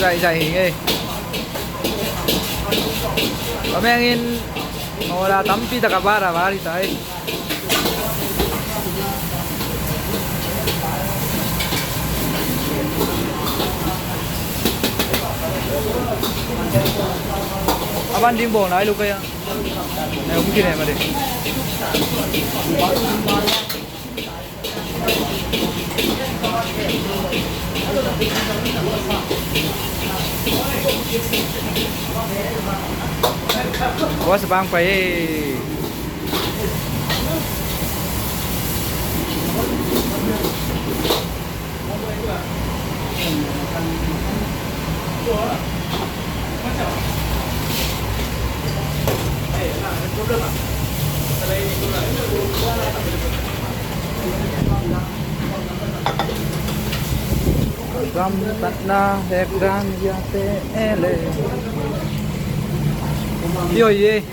Dạy nghề pamengin mawala tampi takabara bari tayo. Aban din bo na ilu kaya ay mungkin ay mali Awas bang pa eh. Rampat na hekran yate ele. Yo ye.